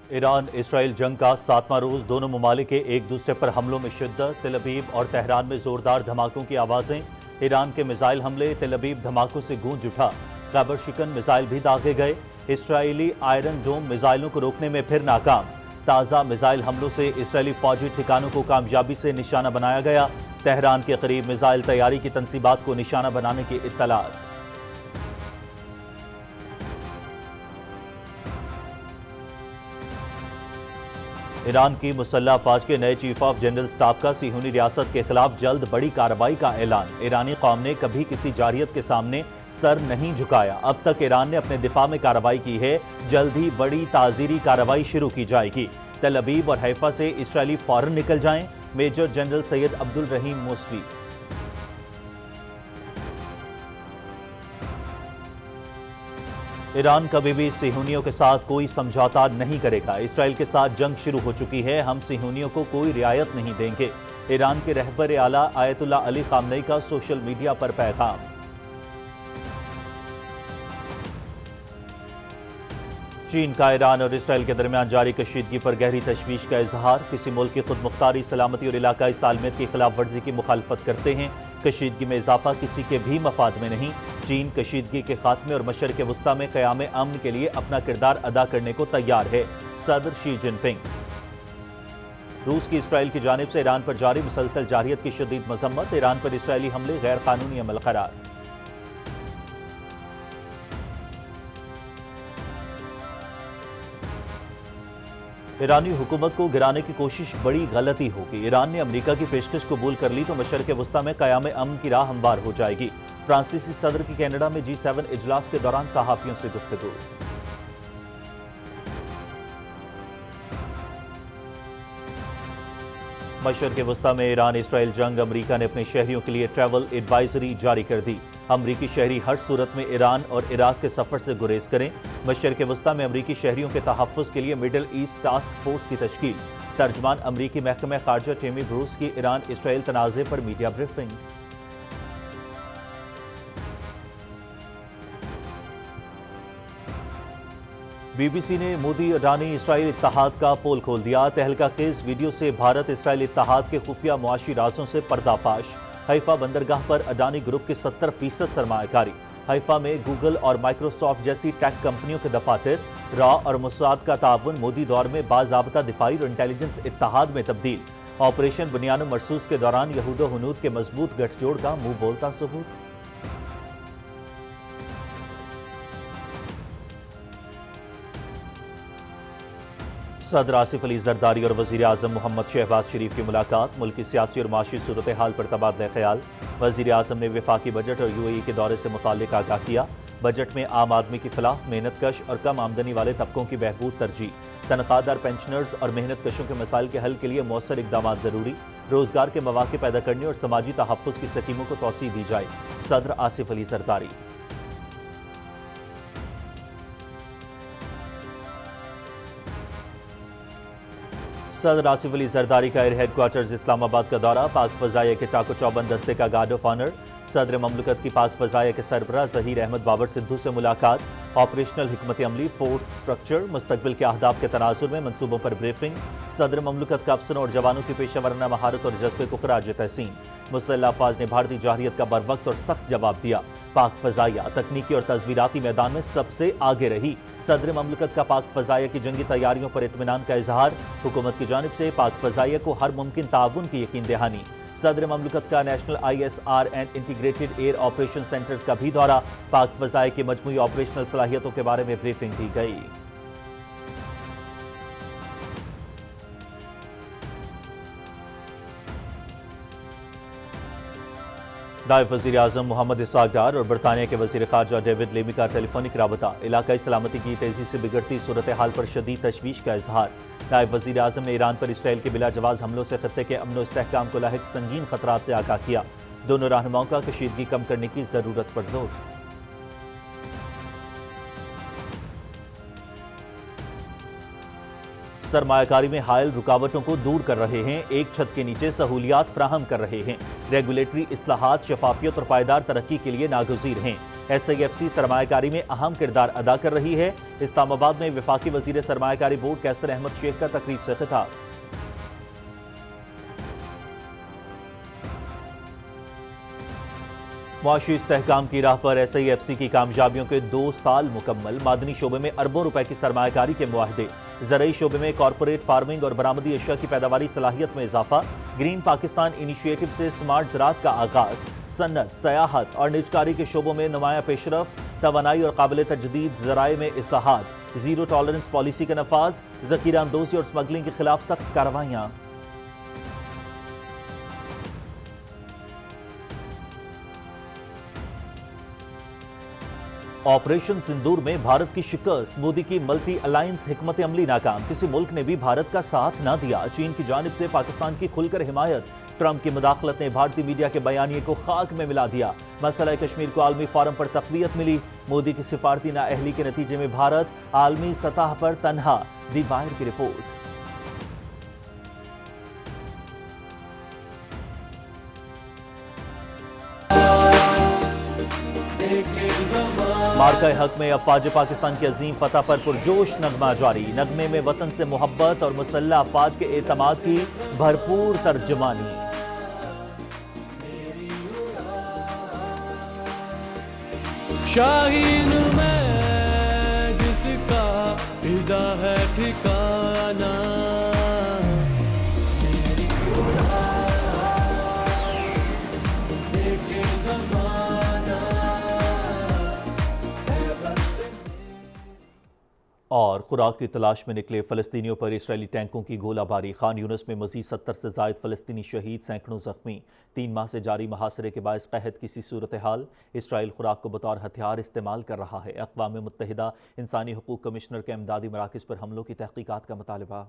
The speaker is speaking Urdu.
ایران اسرائیل جنگ کا 7واں روز دونوں ممالک کے ایک دوسرے پر حملوں میں شدت، تل ابیب اور تہران میں زوردار دھماکوں کی آوازیں۔ ایران کے میزائل حملے تل ابیب دھماکوں سے گونج اٹھا، خیبر شکن میزائل بھی داغے گئے۔ اسرائیلی آئرن ڈوم میزائلوں کو روکنے میں پھر ناکام۔ تازہ میزائل حملوں سے اسرائیلی فوجی ٹھکانوں کو کامیابی سے نشانہ بنایا گیا۔ تہران کے قریب میزائل تیاری کی تنصیبات کو نشانہ بنانے کی اطلاعات۔ ایران کی مسلح افواج کے نئے چیف آف جنرل اسٹاف کا صہیونی ریاست کے خلاف جلد بڑی کارروائی کا اعلان۔ ایرانی قوم نے کبھی کسی جارحیت کے سامنے سر نہیں جھکایا۔ اب تک ایران نے اپنے دفاع میں کارروائی کی ہے، جلد ہی بڑی تعزیری کارروائی شروع کی جائے گی۔ تل ابیب اور حیفا سے اسرائیلی فوراً نکل جائیں، میجر جنرل سید عبدالرحیم موسوی۔ ایران کبھی بھی صہیونیوں کے ساتھ کوئی سمجھوتا نہیں کرے گا۔ اسرائیل کے ساتھ جنگ شروع ہو چکی ہے، ہم صہیونیوں کو کوئی رعایت نہیں دیں گے۔ ایران کے رہبر اعلیٰ آیت اللہ علی خامنئی کا سوشل میڈیا پر پیغام۔ چین کا ایران اور اسرائیل کے درمیان جاری کشیدگی پر گہری تشویش کا اظہار۔ کسی ملک کی خود مختاری، سلامتی اور علاقائی سالمیت کی خلاف ورزی کی مخالفت کرتے ہیں۔ کشیدگی میں اضافہ کسی کے بھی مفاد میں نہیں۔ چین کشیدگی کے خاتمے اور مشرق وسطیٰ میں قیام امن کے لیے اپنا کردار ادا کرنے کو تیار ہے: صدر شی جن پنگ۔ روس کی اسرائیل کی جانب سے ایران پر جاری مسلسل جارحیت کی شدید مذمت۔ ایران پر اسرائیلی حملے غیر قانونی عمل قرار۔ ایرانی حکومت کو گرانے کی کوشش بڑی غلطی ہوگی۔ ایران نے امریکہ کی پیشکش قبول کر لی تو مشرق وسطیٰ میں قیام امن کی راہ ہموار ہو جائے گی۔ فرانسیسی صدر کی کینیڈا میں G7 اجلاس کے دوران صحافیوں سے گفتگو۔ مشرق وسطیٰ میں ایران اسرائیل جنگ، امریکہ نے اپنے شہریوں کے لیے ٹریول ایڈوائزری جاری کر دی۔ امریکی شہری ہر صورت میں ایران اور عراق کے سفر سے گریز کریں۔ مشرق وسطیٰ میں امریکی شہریوں کے تحفظ کے لیے مڈل ایسٹ ٹاسک فورس کی تشکیل۔ ترجمان امریکی محکمہ خارجہ ٹیمی بروس کی ایران اسرائیل تنازع پر media briefing. B B C نے مودی اڈانی اسرائیل اتحاد کا پول کھول دیا۔ تہلکہ خیز ویڈیو سے بھارت اسرائیل اتحاد کے خفیہ معاشی رازوں سے پردہ فاش۔ حیفا بندرگاہ پر اڈانی گروپ کی 70% سرمایہ کاری۔ حیفا میں گوگل اور مائکروسافٹ جیسی ٹیک کمپنیوں کے دفاتر۔ را اور موساد کا تعاون مودی دور میں باضابطہ دفاعی اور انٹیلیجنس اتحاد میں تبدیل۔ آپریشن بنیان مرصوص کے دوران یہود و ہنود کے مضبوط گٹھ جوڑ کا منہ بولتا ثبوت۔ صدر آصف علی زرداری اور وزیر اعظم محمد شہباز شریف کی ملاقات۔ ملکی سیاسی اور معاشی صورتحال پر تبادلہ خیال۔ وزیر اعظم نے وفاقی بجٹ اور UAE کے دورے سے متعلق آگاہ کیا۔ بجٹ میں عام آدمی کی فلاح، محنت کش اور کم آمدنی والے طبقوں کی بہبود ترجیح۔ تنخواہ دار پینشنرز اور محنت کشوں کے مسائل کے حل کے لیے مؤثر اقدامات ضروری۔ روزگار کے مواقع پیدا کرنے اور سماجی تحفظ کی سکیموں کو توسیع دی جائے: صدر آصف علی زرداری۔ صدر آصف علی زرداری کا ایئر ہیڈ کوارٹرز اسلام آباد کا دورہ۔ پاک فضائیہ کے چاق و چوبند دستے کا گارڈ آف آنر۔ صدر مملکت کی پاک فضائیہ کے سربراہ ظہیر احمد بابر سدھو سے ملاقات۔ آپریشنل حکمت عملی، فورس سٹرکچر، مستقبل کے اہداف کے تناظر میں منصوبوں پر بریفنگ۔ صدر مملکت کا افسروں اور جوانوں کی پیشہ ورانہ مہارت اور جذبے کو خراج تحسین۔ مسلح افواج نے بھارتی جارحیت کا بروقت اور سخت جواب دیا۔ پاک فضائیہ تکنیکی اور تصویراتی میدان میں سب سے آگے رہی۔ صدر مملکت کا پاک فضائیہ کی جنگی تیاریوں پر اطمینان کا اظہار۔ حکومت کی جانب سے پاک فضائیہ کو ہر ممکن تعاون کی یقین دہانی۔ صدر مملکت کا national ISR and integrated air operation centres کا بھی دورہ۔ پاک فضائیہ کی مجموعی آپریشنل صلاحیتوں کے بارے میں بریفنگ دی گئی۔ نائب وزیر اعظم محمد اسحاق ڈار اور برطانیہ کے وزیر خارجہ ڈیوڈ لیمی کا ٹیلی فونک رابطہ۔ علاقائی سلامتی کی تیزی سے بگڑتی صورتحال پر شدید تشویش کا اظہار۔ نائب وزیر اعظم نے ایران پر اسرائیل کے بلا جواز حملوں سے خطے کے امن و استحکام کو لاحق سنگین خطرات سے آگاہ کیا۔ دونوں رہنماؤں کا کشیدگی کم کرنے کی ضرورت پر زور۔ سرمایہ کاری میں حائل رکاوٹوں کو دور کر رہے ہیں، ایک چھت کے نیچے سہولیات فراہم کر رہے ہیں۔ ریگولیٹری اصلاحات شفافیت اور پائیدار ترقی کے لیے ناگزیر ہیں۔ SIFC سرمایہ کاری میں اہم کردار ادا کر رہی ہے۔ اسلام آباد میں وفاقی وزیر سرمایہ کاری بورڈ کیسر احمد شیخ کا تقریب سے خطاب۔ معاشی استحکام کی راہ پر SIFC کی کامیابیوں کے 2 سال مکمل۔ معدنی شعبے میں اربوں روپے کی سرمایہ کاری کے معاہدے، زرعی شعبے میں کارپوریٹ فارمنگ اور برآمدی اشیاء کی پیداواری صلاحیت میں اضافہ، گرین پاکستان انیشیٹو سے سمارٹ زراعت کا آغاز، صنعت، سیاحت اور نجکاری کے شعبوں میں نمایاں پیش رفت، توانائی اور قابل تجدید ذرائع میں اصلاحات، زیرو ٹالرنس پالیسی کا نفاذ، ذخیرہ اندوزی اور سمگلنگ کے خلاف سخت کارروائیاں۔ آپریشن سندور میں بھارت کی شکست، مودی کی ملٹی الائنس حکمت عملی ناکام، کسی ملک نے بھی بھارت کا ساتھ نہ دیا، چین کی جانب سے پاکستان کی کھل کر حمایت، ٹرمپ کی مداخلت نے بھارتی میڈیا کے بیانیے کو خاک میں ملا دیا، مسئلہ کشمیر کو عالمی فورم پر تقویت ملی، مودی کی سفارتی نااہلی کے نتیجے میں بھارت عالمی سطح پر تنہا، دی وائر کی رپورٹ۔ مارکہ حق میں افواج پاکستان کی عظیم فتح پر پرجوش نغمہ جاری، نغمے میں وطن سے محبت اور مسلح افواج کے اعتماد کی بھرپور ترجمانی۔ شاہین میں جس کا فضا ہے ٹھکانہ، اور خوراک کی تلاش میں نکلے فلسطینیوں پر اسرائیلی ٹینکوں کی گولہ باری، خان یونس میں مزید 70 سے زائد فلسطینی شہید، سینکڑوں زخمی، 3 ماہ سے جاری محاصرے کے باعث قحط کی سی صورتحال، اسرائیل خوراک کو بطور ہتھیار استعمال کر رہا ہے، اقوام متحدہ انسانی حقوق کمشنر کے امدادی مراکز پر حملوں کی تحقیقات کا مطالبہ۔